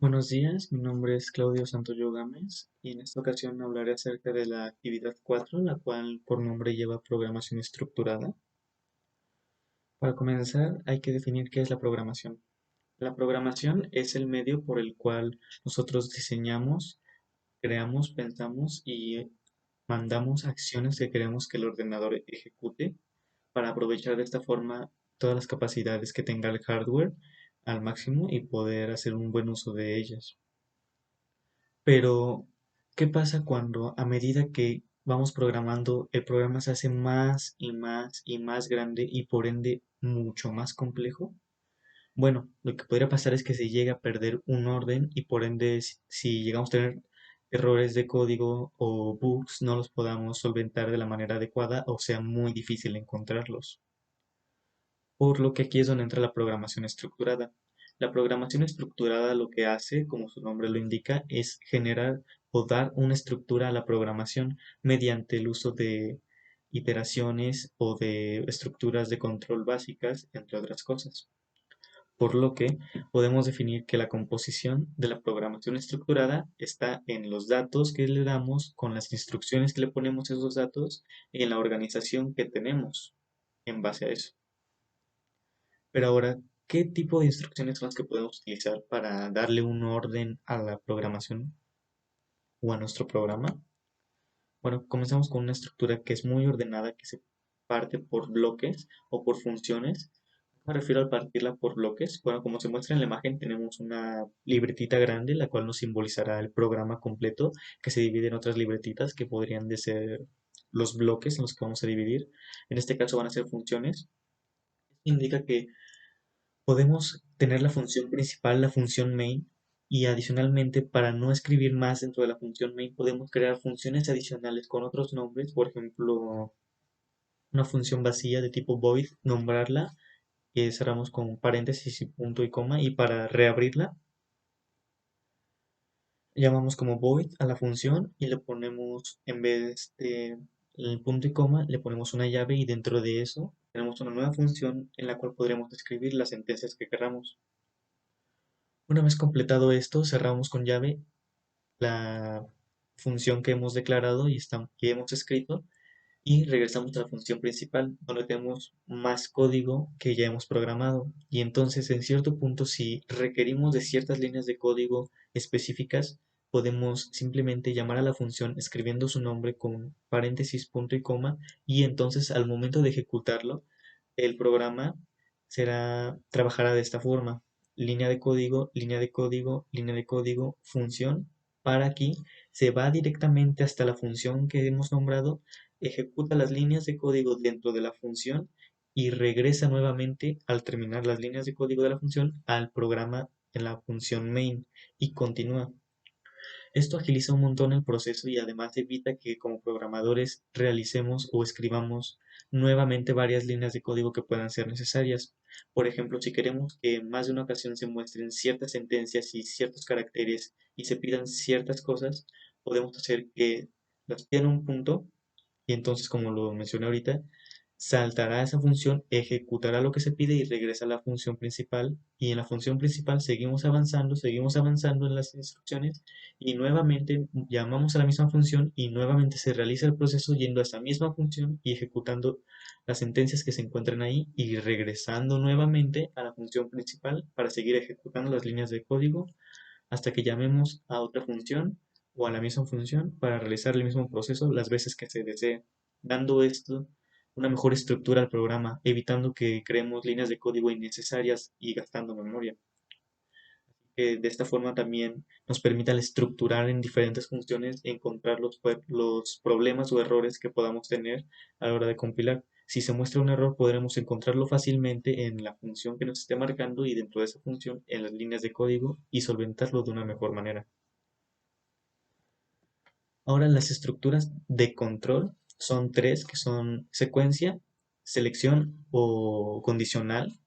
Buenos días, mi nombre es Claudio Santoyo Gámez y en esta ocasión hablaré acerca de la actividad 4, la cual por nombre lleva programación estructurada. Para comenzar, hay que definir qué es la programación. La programación es el medio por el cual nosotros diseñamos, creamos, pensamos y mandamos acciones que queremos que el ordenador ejecute para aprovechar de esta forma todas las capacidades que tenga el hardware al máximo y poder hacer un buen uso de ellas. Pero, ¿qué pasa cuando a medida que vamos programando, el programa se hace más y más y más grande y por ende mucho más complejo? Bueno, lo que podría pasar es que se llega a perder un orden y por ende si llegamos a tener errores de código o bugs, no los podamos solventar de la manera adecuada o sea muy difícil encontrarlos. Por lo que aquí es donde entra la programación estructurada. La programación estructurada lo que hace, como su nombre lo indica, es generar o dar una estructura a la programación mediante el uso de iteraciones o de estructuras de control básicas, entre otras cosas. Por lo que podemos definir que la composición de la programación estructurada está en los datos que le damos, con las instrucciones que le ponemos a esos datos y en la organización que tenemos en base a eso. Pero ahora, ¿qué tipo de instrucciones son las que podemos utilizar para darle un orden a la programación o a nuestro programa? Bueno, comenzamos con una estructura que es muy ordenada, que se parte por bloques o por funciones. Me refiero al partirla por bloques. Bueno, como se muestra en la imagen, tenemos una libretita grande, la cual nos simbolizará el programa completo, que se divide en otras libretitas que podrían de ser los bloques en los que vamos a dividir. En este caso van a ser funciones. Indica que podemos tener la función principal, la función main, y adicionalmente, para no escribir más dentro de la función main, podemos crear funciones adicionales con otros nombres, por ejemplo, una función vacía de tipo void, nombrarla, y cerramos con paréntesis y punto y coma, y para reabrirla, llamamos como void a la función y le ponemos, en vez de el punto y coma, le ponemos una llave y dentro de eso tenemos una nueva función en la cual podremos escribir las sentencias que queramos. Una vez completado esto, cerramos con llave la función que hemos declarado y hemos escrito y regresamos a la función principal donde tenemos más código que ya hemos programado. Y entonces, en cierto punto, si requerimos de ciertas líneas de código específicas, podemos simplemente llamar a la función escribiendo su nombre con paréntesis, punto y coma, y entonces al momento de ejecutarlo, el programa trabajará de esta forma: línea de código, línea de código, línea de código, función. Para aquí se va directamente hasta la función que hemos nombrado, ejecuta las líneas de código dentro de la función y regresa nuevamente al terminar las líneas de código de la función al programa en la función main y continúa. Esto agiliza un montón el proceso y además evita que como programadores realicemos o escribamos nuevamente varias líneas de código que puedan ser necesarias. Por ejemplo, si queremos que en más de una ocasión se muestren ciertas sentencias y ciertos caracteres y se pidan ciertas cosas, podemos hacer que las pidan un punto y entonces, como lo mencioné ahorita, saltará esa función, ejecutará lo que se pide y regresa a la función principal. Y en la función principal seguimos avanzando en las instrucciones y nuevamente llamamos a la misma función y nuevamente se realiza el proceso yendo a esa misma función y ejecutando las sentencias que se encuentran ahí y regresando nuevamente a la función principal para seguir ejecutando las líneas de código hasta que llamemos a otra función o a la misma función para realizar el mismo proceso las veces que se desee, dando esto una mejor estructura al programa, evitando que creemos líneas de código innecesarias y gastando memoria. De esta forma también nos permite al estructurar en diferentes funciones encontrar los problemas o errores que podamos tener a la hora de compilar. Si se muestra un error, podremos encontrarlo fácilmente en la función que nos esté marcando y dentro de esa función en las líneas de código y solventarlo de una mejor manera. Ahora las estructuras de control son tres, que son secuencia, selección o condicional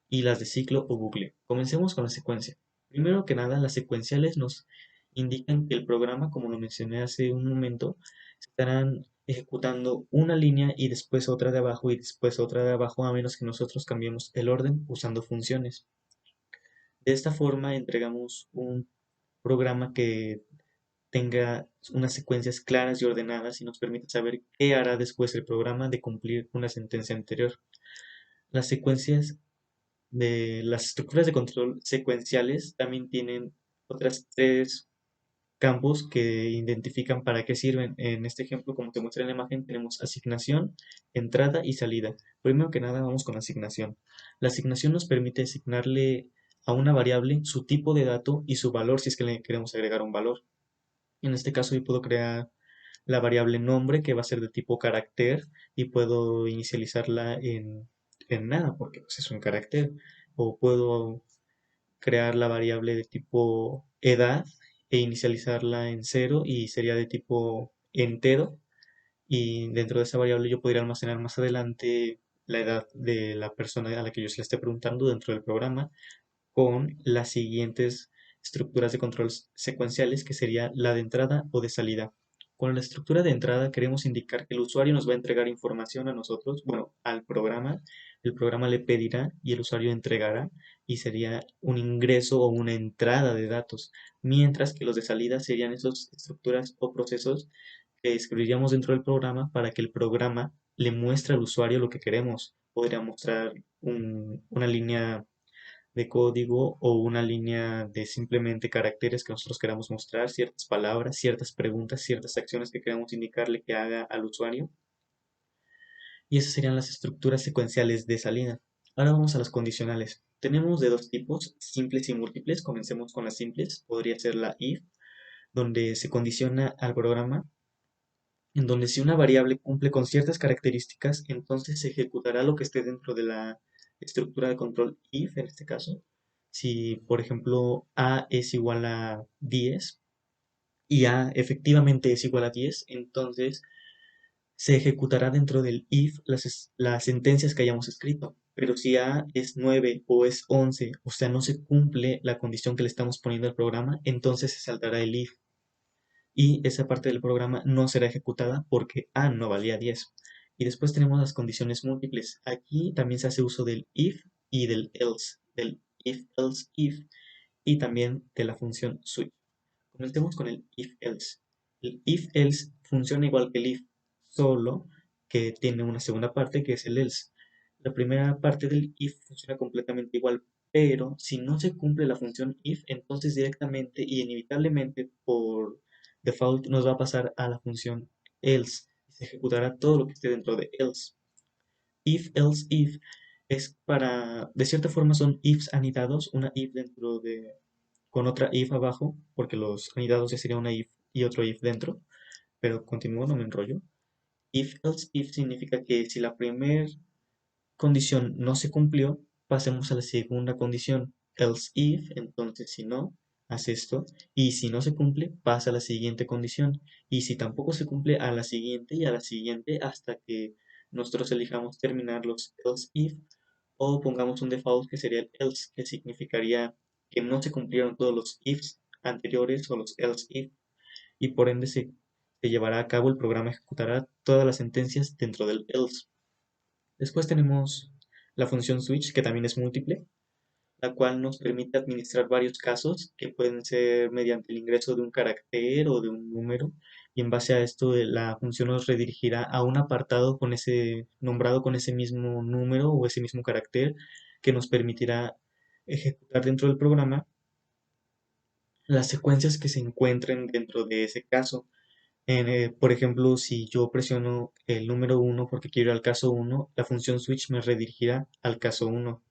y las de ciclo o bucle. Comencemos con la secuencia. Primero que nada, las secuenciales nos indican que el programa, como lo mencioné hace un momento, estarán ejecutando una línea y después otra de abajo y después otra de abajo, a menos que nosotros cambiemos el orden usando funciones. De esta forma entregamos un programa que tenga unas secuencias claras y ordenadas y nos permita saber qué hará después el programa de cumplir una sentencia anterior. Las secuencias de las estructuras de control secuenciales también tienen otras tres campos que identifican para qué sirven. En este ejemplo, como te muestra en la imagen, tenemos asignación, entrada y salida. Primero que nada, vamos con asignación. La asignación nos permite asignarle a una variable su tipo de dato y su valor si es que le queremos agregar un valor. En este caso, yo puedo crear la variable nombre que va a ser de tipo carácter y puedo inicializarla en nada porque pues, es un carácter. O puedo crear la variable de tipo edad e inicializarla en cero y sería de tipo entero. Y dentro de esa variable yo podría almacenar más adelante la edad de la persona a la que yo se le esté preguntando dentro del programa con las siguientes estructuras de control secuenciales, que sería la de entrada o de salida. Con la estructura de entrada queremos indicar que el usuario nos va a entregar información a nosotros, bueno, al programa. El programa le pedirá y el usuario entregará y sería un ingreso o una entrada de datos, mientras que los de salida serían esas estructuras o procesos que escribiríamos dentro del programa para que el programa le muestre al usuario lo que queremos. Podría mostrar una línea de código o una línea de simplemente caracteres que nosotros queramos mostrar, ciertas palabras, ciertas preguntas, ciertas acciones que queramos indicarle que haga al usuario. Y esas serían las estructuras secuenciales de salida. Ahora vamos a las condicionales. Tenemos de dos tipos, simples y múltiples. Comencemos con las simples. Podría ser la if, donde se condiciona al programa, en donde si una variable cumple con ciertas características, entonces se ejecutará lo que esté dentro de la estructura de control if, en este caso. Si, por ejemplo, a es igual a 10 y a efectivamente es igual a 10, entonces se ejecutará dentro del if las sentencias que hayamos escrito. Pero si a es 9 o es 11, o sea, no se cumple la condición que le estamos poniendo al programa, entonces se saltará el if y esa parte del programa no será ejecutada porque A no valía 10. Y después tenemos las condiciones múltiples. Aquí también se hace uso del if y del if else if y también de la función switch. Comencemos con el if else. El if else funciona igual que el if, solo que tiene una segunda parte que es el else. La primera parte del if funciona completamente igual, pero si no se cumple la función if, entonces directamente y inevitablemente por default nos va a pasar a la función else. Se ejecutará todo lo que esté dentro de else. If, else, if es para, de cierta forma son ifs anidados, una if dentro de, con otra if abajo, porque los anidados ya sería una if y otro if dentro, pero continúo, no me enrollo. If, else, if significa que si la primera condición no se cumplió, pasemos a la segunda condición, else if, entonces si no, hace esto, y si no se cumple, pasa a la siguiente condición, y si tampoco se cumple, a la siguiente y a la siguiente hasta que nosotros elijamos terminar los else if o pongamos un default que sería el else, que significaría que no se cumplieron todos los ifs anteriores o los else if, y por ende se llevará a cabo, el programa ejecutará todas las sentencias dentro del else. Después tenemos la función switch, que también es múltiple, la cual nos permite administrar varios casos que pueden ser mediante el ingreso de un carácter o de un número, y en base a esto la función nos redirigirá a un apartado con ese nombrado con ese mismo número o ese mismo carácter que nos permitirá ejecutar dentro del programa las secuencias que se encuentren dentro de ese caso. Por ejemplo, si yo presiono el número uno porque quiero ir al caso uno, la función switch me redirigirá al caso uno.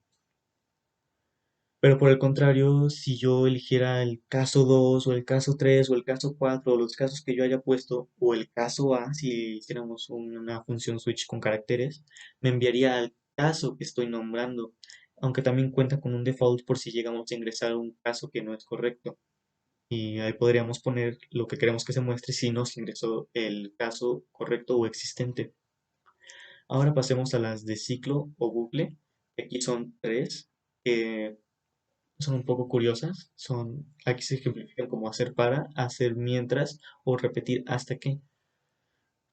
Pero por el contrario, si yo eligiera el caso 2 o el caso 3 o el caso 4 o los casos que yo haya puesto o el caso A, si hiciéramos una función switch con caracteres, me enviaría al caso que estoy nombrando, aunque también cuenta con un default por si llegamos a ingresar un caso que no es correcto. Y ahí podríamos poner lo que queremos que se muestre si nos ingresó el caso correcto o existente. Ahora pasemos a las de ciclo o bucle. Aquí son tres. que Son un poco curiosas. Aquí se ejemplifican como hacer para, hacer mientras o repetir hasta que.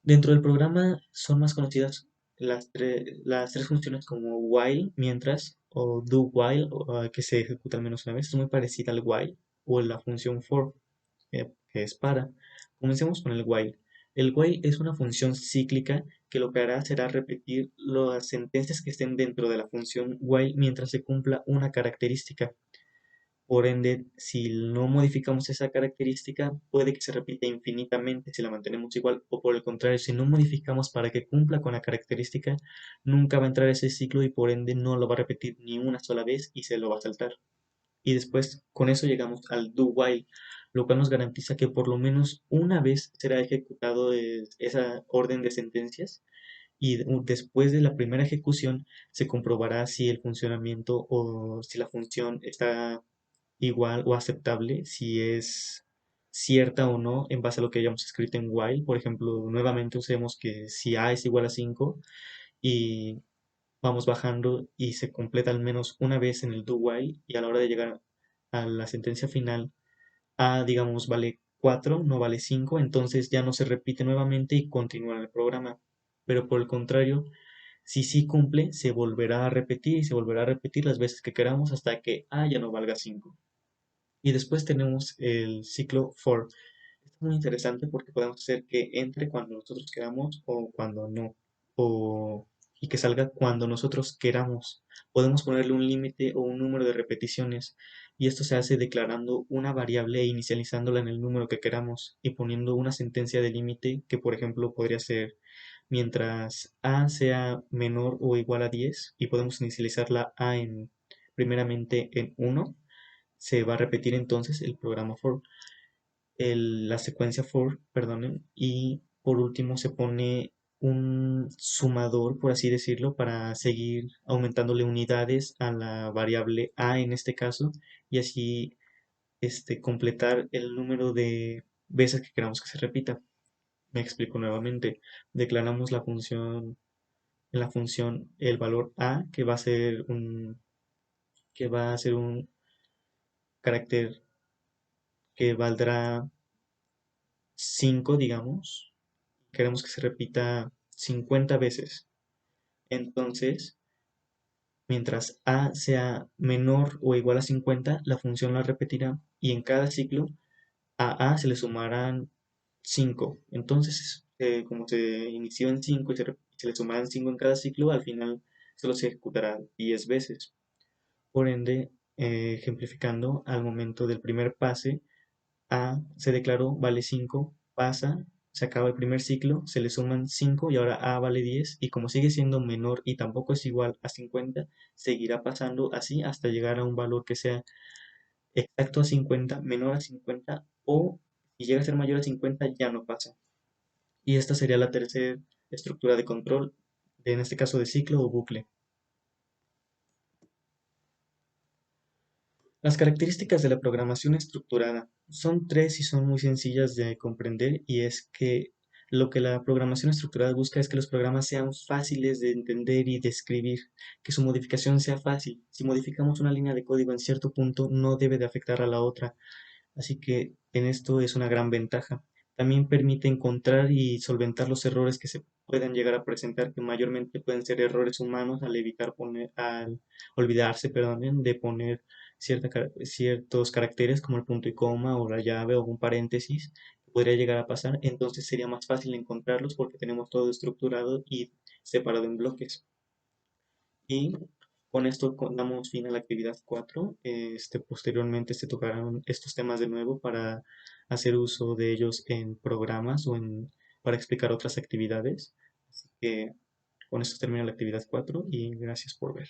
Dentro del programa son más conocidas las tres funciones como while, mientras, o do while, que se ejecuta al menos una vez. Es muy parecida al while. o la función for, que es para. Comencemos con el while. El while es una función cíclica que lo que hará será repetir las sentencias que estén dentro de la función while mientras se cumpla una característica. Por ende, si no modificamos esa característica, puede que se repita infinitamente si la mantenemos igual, o por el contrario, si no modificamos para que cumpla con la característica, nunca va a entrar ese ciclo y por ende no lo va a repetir ni una sola vez y se lo va a saltar. Y después, con eso llegamos al do while, lo cual nos garantiza que por lo menos una vez será ejecutado esa orden de sentencias y después de la primera ejecución se comprobará si el funcionamiento o si la función está igual o aceptable, si es cierta o no en base a lo que hayamos escrito en while. Por ejemplo, nuevamente usemos que si a es igual a 5 y vamos bajando y se completa al menos una vez en el do while y a la hora de llegar a la sentencia final, a digamos vale 4 no vale 5 entonces ya no se repite nuevamente y continúa el programa. Pero por el contrario, si sí cumple, se volverá a repetir y se volverá a repetir las veces que queramos hasta que a ya no valga 5. Y después tenemos el ciclo for. Esto es muy interesante porque podemos hacer que entre cuando nosotros queramos o cuando no. O, y que salga cuando nosotros queramos. Podemos ponerle un límite o un número de repeticiones. Y esto se hace declarando una variable e inicializándola en el número que queramos y poniendo una sentencia de límite que, por ejemplo, podría ser mientras a sea menor o igual a 10 y podemos inicializarla a en primeramente en 1 se va a repetir entonces el programa for, la secuencia for, perdonen, y por último se pone un sumador, por así decirlo, para seguir aumentándole unidades a la variable a en este caso, y así completar el número de veces que queramos que se repita. Me explico nuevamente. Declaramos en la función el valor a, que va a ser un carácter que valdrá 5 digamos, queremos que se repita 50 veces. Entonces, mientras a sea menor o igual a 50 la función la repetirá y en cada ciclo a se le sumarán 5. Entonces, como se inició en 5 y se le sumarán 5 en cada ciclo, al final solo se ejecutará 10 veces. Por ende, ejemplificando, al momento del primer pase, a se declaró, vale 5 pasa, se acaba el primer ciclo, se le suman 5 y ahora A vale 10 y como sigue siendo menor y tampoco es igual a 50 seguirá pasando así hasta llegar a un valor que sea exacto a 50 menor a 50 o si llega a ser mayor a 50 ya no pasa. Y esta sería la tercera estructura de control, en este caso de ciclo o bucle. Las características de la programación estructurada son tres y son muy sencillas de comprender y es que lo que la programación estructurada busca es que los programas sean fáciles de entender y de escribir, que su modificación sea fácil. Si modificamos una línea de código en cierto punto no debe de afectar a la otra, así que en esto es una gran ventaja. También permite encontrar y solventar los errores que se puedan llegar a presentar, que mayormente pueden ser errores humanos al olvidarse, perdón, de poner ciertos caracteres como el punto y coma o la llave o un paréntesis, que podría llegar a pasar. Entonces sería más fácil encontrarlos porque tenemos todo estructurado y separado en bloques. Y con esto damos fin a la actividad 4. Posteriormente se tocarán estos temas de nuevo para hacer uso de ellos en programas para explicar otras actividades. Así que con esto termina la actividad 4 y gracias por ver.